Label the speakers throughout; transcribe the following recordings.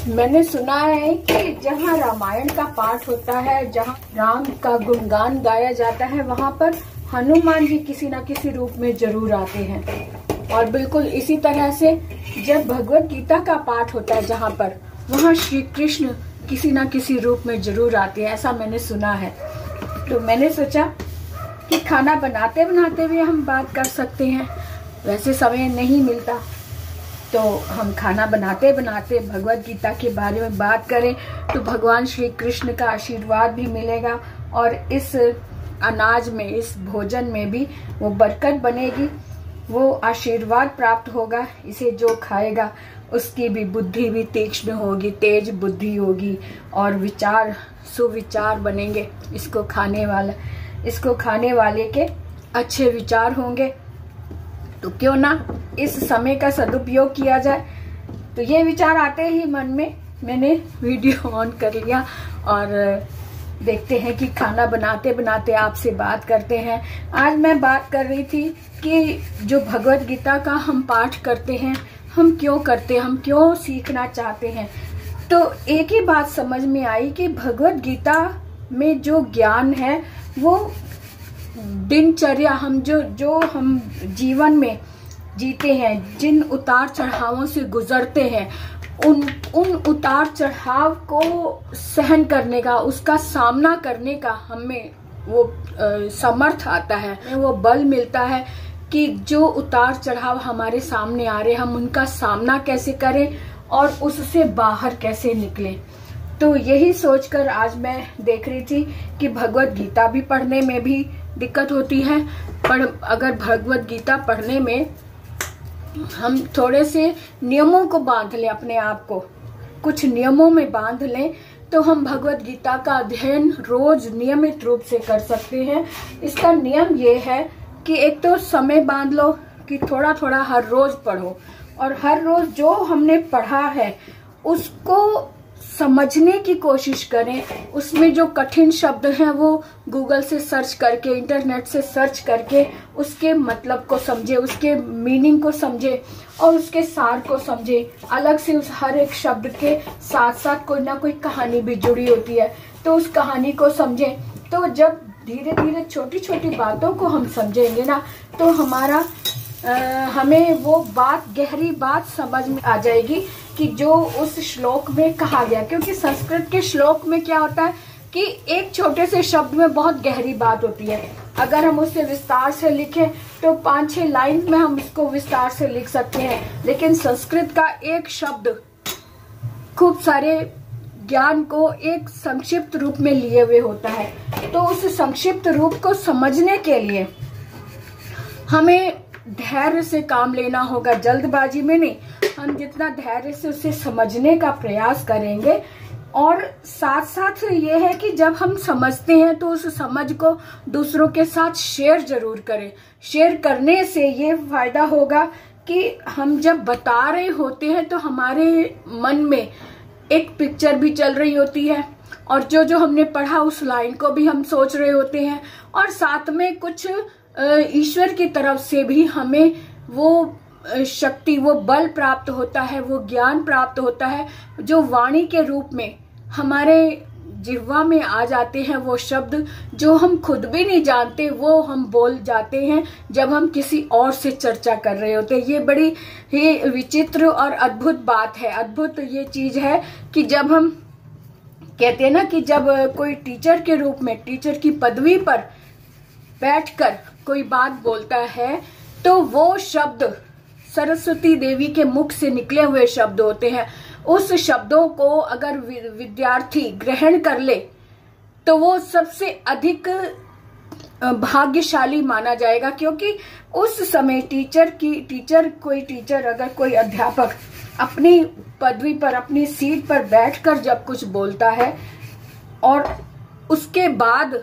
Speaker 1: मैंने सुना है कि जहाँ रामायण का पाठ होता है, जहाँ राम का गुणगान गाया जाता है, वहाँ पर हनुमान जी किसी न किसी रूप में जरूर आते हैं। और बिल्कुल इसी तरह से जब भगवत गीता का पाठ होता है जहाँ पर, वहाँ श्री कृष्ण किसी न किसी रूप में जरूर आते हैं, ऐसा मैंने सुना है। तो मैंने सोचा कि खाना बनाते बनाते भी हम बात कर सकते हैं, वैसे समय नहीं मिलता, तो हम खाना बनाते बनाते भगवत गीता के बारे में बात करें तो भगवान श्री कृष्ण का आशीर्वाद भी मिलेगा और इस अनाज में, इस भोजन में भी वो बरकत बनेगी, वो आशीर्वाद प्राप्त होगा। इसे जो खाएगा उसकी भी बुद्धि भी तीक्ष्ण होगी, तेज बुद्धि होगी और विचार सुविचार बनेंगे। इसको खाने वाले के अच्छे विचार होंगे। तो क्यों ना इस समय का सदुपयोग किया जाए। तो ये विचार आते ही मन में मैंने वीडियो ऑन कर लिया और देखते हैं कि खाना बनाते बनाते आपसे बात करते हैं। आज मैं बात कर रही थी कि जो भगवत गीता का हम पाठ करते हैं, हम क्यों करते हैं, हम क्यों सीखना चाहते हैं। तो एक ही बात समझ में आई कि भगवत गीता में जो ज्ञान है वो दिनचर्या, हम जो हम जीवन में जीते हैं, जिन उतार चढ़ावों से गुजरते हैं, उन उतार चढ़ाव को सहन करने का, उसका सामना करने का हमें वो समर्थ आता है, वो बल मिलता है कि जो उतार चढ़ाव हमारे सामने आ रहे, हम उनका सामना कैसे करें और उससे बाहर कैसे निकलें। तो यही सोचकर आज मैं देख रही थी कि भगवत गीता भी पढ़ने में भी दिक्कत होती है, पर अगर भगवत गीता पढ़ने में हम थोड़े से नियमों को बांध लें, अपने आप को कुछ नियमों में बांध लें, तो हम भगवत गीता का अध्ययन रोज नियमित रूप से कर सकते हैं। इसका नियम ये है कि एक तो समय बांध लो कि थोड़ा थोड़ा हर रोज पढ़ो और हर रोज जो हमने पढ़ा है उसको समझने की कोशिश करें। उसमें जो कठिन शब्द हैं वो गूगल से सर्च करके, इंटरनेट से सर्च करके उसके मतलब को समझे, उसके मीनिंग को समझे और उसके सार को समझे। अलग से उस हर एक शब्द के साथ साथ कोई ना कोई कहानी भी जुड़ी होती है, तो उस कहानी को समझें। तो जब धीरे धीरे छोटी छोटी बातों को हम समझेंगे ना, तो हमें वो बात, गहरी बात समझ में आ जाएगी कि जो उस श्लोक में कहा गया। क्योंकि संस्कृत के श्लोक में क्या होता है कि एक छोटे से शब्द में बहुत गहरी बात होती है। अगर हम उसे विस्तार से लिखें तो 5-6 लाइन में हम इसको विस्तार से लिख सकते हैं, लेकिन संस्कृत का एक शब्द खूब सारे ज्ञान को एक संक्षिप्त रूप में लिए हुए होता है। तो उस संक्षिप्त रूप को समझने के लिए हमें धैर्य से काम लेना होगा, जल्दबाजी में नहीं। हम जितना धैर्य से उसे समझने का प्रयास करेंगे, और साथ साथ ये है कि जब हम समझते हैं तो उस समझ को दूसरों के साथ शेयर जरूर करें। शेयर करने से ये फायदा होगा कि हम जब बता रहे होते हैं तो हमारे मन में एक पिक्चर भी चल रही होती है और जो हमने पढ़ा उस लाइन को भी हम सोच रहे होते हैं, और साथ में कुछ ईश्वर की तरफ से भी हमें वो शक्ति, वो बल प्राप्त होता है, वो ज्ञान प्राप्त होता है, जो वाणी के रूप में हमारे जिह्वा में आ जाते हैं। वो शब्द जो हम खुद भी नहीं जानते वो हम बोल जाते हैं जब हम किसी और से चर्चा कर रहे होते हैं। ये बड़ी ही विचित्र और अद्भुत बात है। अद्भुत ये चीज है कि जब हम कहते हैं ना कि जब कोई टीचर के रूप में, टीचर की पदवी पर बैठकर कोई बात बोलता है तो वो शब्द सरस्वती देवी के मुख से निकले हुए शब्द होते हैं। उस शब्दों को अगर विद्यार्थी ग्रहण कर ले तो वो सबसे अधिक भाग्यशाली माना जाएगा, क्योंकि उस समय अगर कोई अध्यापक अपनी पदवी पर, अपनी सीट पर बैठकर जब कुछ बोलता है और उसके बाद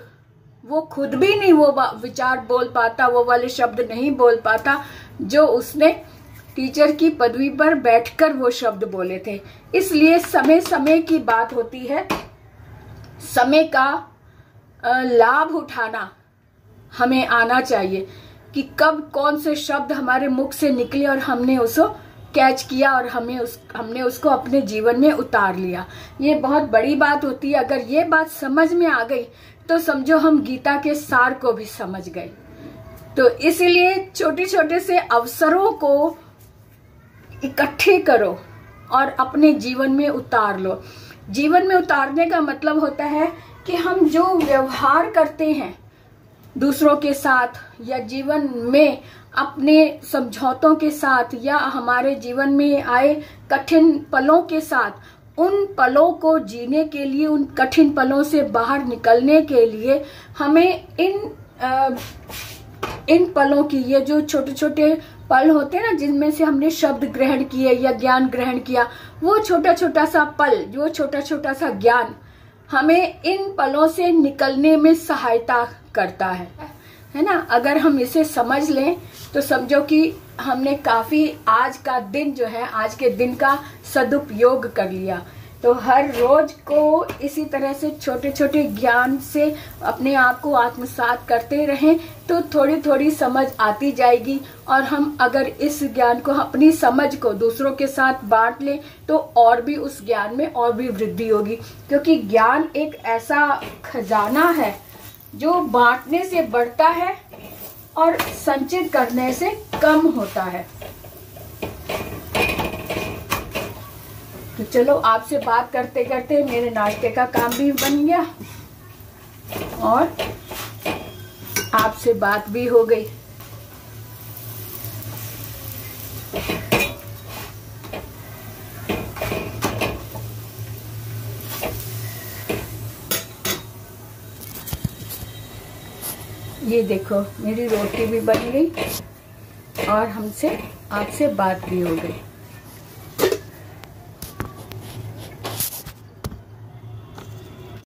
Speaker 1: वो खुद भी नहीं वो विचार बोल पाता, वो वाले शब्द नहीं बोल पाता जो उसने टीचर की पदवी पर बैठकर वो शब्द बोले थे। इसलिए समय समय की बात होती है, समय का लाभ उठाना हमें आना चाहिए कि कब कौन से शब्द हमारे मुख से निकले और हमने उसको कैच किया और हमने उसको अपने जीवन में उतार लिया। ये बहुत बड़ी बात होती है। अगर ये बात समझ में आ गई तो समझो हम गीता के सार को भी समझ गए। तो इसीलिए छोटे छोटे से अवसरों को इकट्ठे करो और अपने जीवन में उतार लो। जीवन में उतारने का मतलब होता है कि हम जो व्यवहार करते हैं दूसरों के साथ या जीवन में अपने समझौतों के साथ या हमारे जीवन में आए कठिन पलों के साथ, उन पलों को जीने के लिए, उन कठिन पलों से बाहर निकलने के लिए हमें इन पलों की, ये जो छोटे छोटे पल होते हैं ना जिनमें से हमने शब्द ग्रहण किए या ज्ञान ग्रहण किया, वो छोटा छोटा सा पल, जो छोटा छोटा सा ज्ञान हमें इन पलों से निकलने में सहायता करता है ना। अगर हम इसे समझ लें तो समझो कि हमने काफी आज का दिन जो है, आज के दिन का सदुपयोग कर लिया। तो हर रोज को इसी तरह से छोटे छोटे ज्ञान से अपने आप को आत्मसात करते रहें तो थोड़ी थोड़ी समझ आती जाएगी। और हम अगर इस ज्ञान को, अपनी समझ को दूसरों के साथ बांट लें तो और भी उस ज्ञान में और भी वृद्धि होगी। क्योंकि ज्ञान एक ऐसा खजाना है जो बांटने से बढ़ता है और संचित करने से कम होता है। तो चलो, आपसे बात करते करते मेरे नाश्ते का काम भी बन गया और आपसे बात भी हो गई। ये देखो, मेरी रोटी भी बन गई और आपसे बात भी हो गई।